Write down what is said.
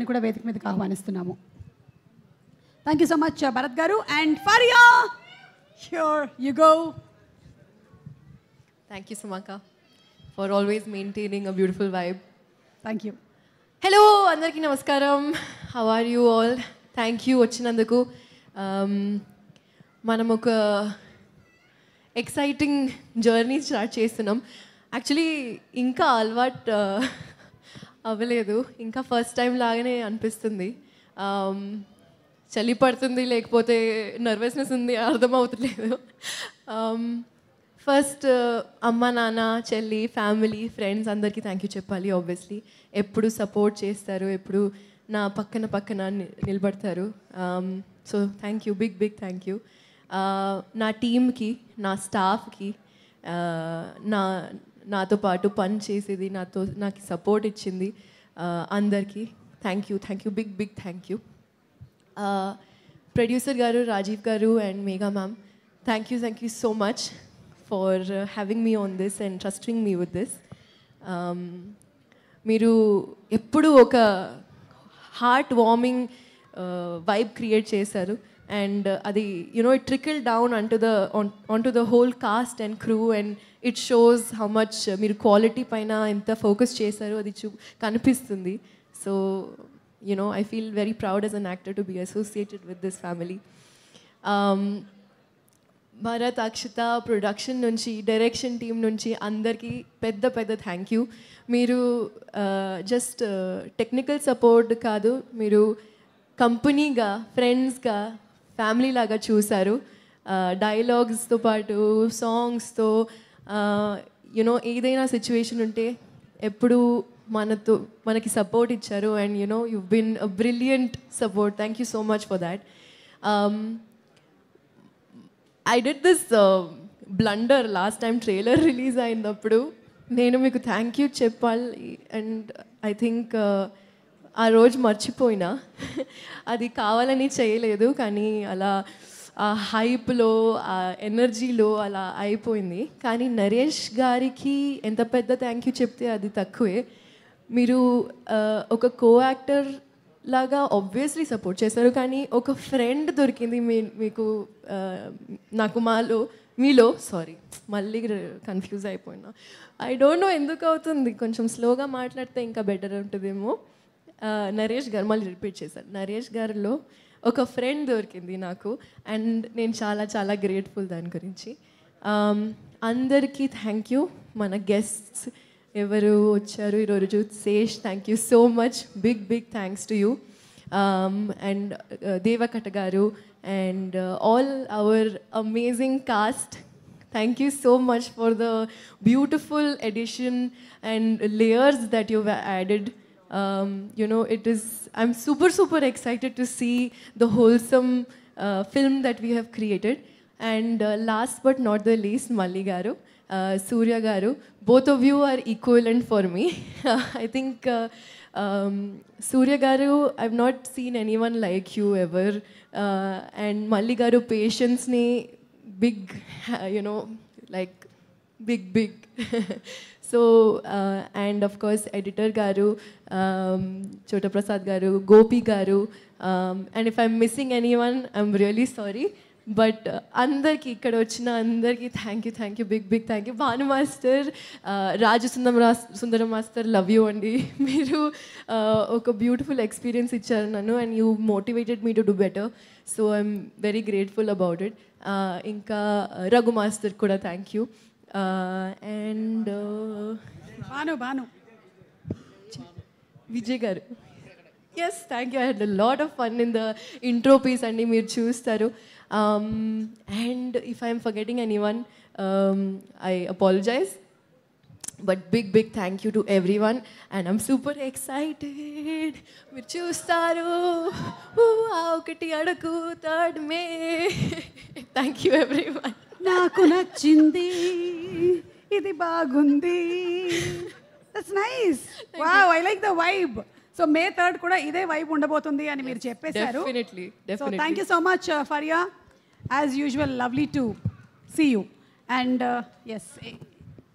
ని కూడా వేదిక మీదకి ఆహ్వానిస్తున్నాము. Thank you so much Bharat గారు and Faria. Here you go. Thank you, Sumaka, for always maintaining a beautiful vibe. Thank you. Hello, andarki namaskaram. How are you all? Thank you వచ్చినందుకు. మనం ఒక exciting journey start చేస్తున్నాం. Actually ఇంకా అలవాటు అవ్వలేదు, ఇంకా first time లాగానే అనిపిస్తుంది. చలి పడుతుంది, లేకపోతే నర్వస్నెస్ ఉంది, అర్థమవుతలేదు. ఫస్ట్ అమ్మ నాన్న చెల్లి ఫ్యామిలీ ఫ్రెండ్స్ అందరికీ థ్యాంక్ యూ చెప్పాలి. ఆబ్వియస్లీ ఎప్పుడు సపోర్ట్ చేస్తారు, ఎప్పుడు నా పక్కన నిలబడతారు. So thank you, big thank you. నా టీమ్కి, నా స్టాఫ్కి, నాతో పాటు పని చేసేది, నాకు సపోర్ట్ ఇచ్చింది అందరికీ thank you, big thank you. Producer గారు రాజీవ్ గారు and Megha ma'am, thank you so much for having me on this and trusting me with this. మీరు ఎప్పుడు ఒక హార్ట్ వార్మింగ్ వైబ్ క్రియేట్ చేశారు అండ్ అది it trickled down onto the whole cast and crew and it shows how much మీరు quality పైన ఎంత focus చేశారు అది కనిపిస్తుంది. So I feel very proud as an actor to be associated with this family. Bharat Akshita production నుంచి direction team నుంచి అందరికీ పెద్ద థ్యాంక్ యూ. మీరు జస్ట్ టెక్నికల్ సపోర్ట్ కాదు, మీరు కంపెనీగా ఫ్రెండ్స్గా ఫ్యామిలీ లాగా చూశారు. డైలాగ్స్తో పాటు సాంగ్స్తో ఏదైనా సిచ్యువేషన్ ఉంటే ఎప్పుడు మనకి సపోర్ట్ ఇచ్చారు and you've been a brilliant support. Thank you so much for that. I did this blunder last time trailer release అయినప్పుడు. నేను మీకు థ్యాంక్ యూ చెప్పాలి అండ్ ఐ థింక్ ఆ రోజు మర్చిపోయినా. అది కావాలని చేయలేదు, కానీ అలా ఆ హైప్లో ఆ ఎనర్జీలో అలా అయిపోయింది. కానీ నరేష్ గారికి ఎంత పెద్ద థ్యాంక్ యూ చెప్తే అది తక్కువే. మీరు ఒక కో యాక్టర్ లాగా ఆబ్వియస్లీ సపోర్ట్ చేశారు, కానీ ఒక ఫ్రెండ్ దొరికింది మీకు నాకు మీలో సారీ మళ్ళీ కన్ఫ్యూజ్ అయిపోయినా. ఐ డోంట్ నో ఎందుకు అవుతుంది, కొంచెం స్లోగా మాట్లాడితే ఇంకా బెటర్ ఉంటుందేమో. నరేష్ గారు, మళ్ళీ రిపీట్ చేశారు, నరేష్ గారిలో ఒక ఫ్రెండ్ దొరికింది నాకు అండ్ నేను చాలా గ్రేట్ఫుల్ దాని గురించి. అందరికీ థ్యాంక్ యూ. మన గెస్ట్స్ ఎవరు వచ్చారు ఈరోజు, Sesh thank you so much, big thanks to you. And Devakatta గారు and all our amazing cast, thank you so much for the beautiful addition and layers that you've added. I'm super excited to see the wholesome film that we have created. And last but not the least, Malli garu, Surya garu, both of you are equivalent for me. I think Surya garu, I've not seen anyone like you ever. And Malli garu patience ni big, like big. So and of course editor garu, Chota Prasad garu, Gopi garu, and if I'm missing anyone I'm really sorry, but andarki ikkada vachina andarki thank you, big thank you. Bhanu master, Raju Sundaram master, love you andi. Meeru oka beautiful experience icharu nannu and you motivated me to do better, so I'm very grateful about it. Inka Raghu master kuda thank you. And Banu Vijay garu, yes thank you. I had a lot of fun in the intro piece and meer chustaru. And if I am forgetting anyone, I apologize, but big thank you to everyone and I'm super excited. Meer chustaru ఒకటి అడుగు third May. Thank you everyone. నాకు నచ్చింది ఇది బాగుంది. That's nice. Wow, I like the vibe. So May 3rd కూడా ఇదే vibe ఉండబోతుంది అని మీరు చెప్పేశారు. Definitely. So thank you so much Faria. As usual lovely to see you. And yes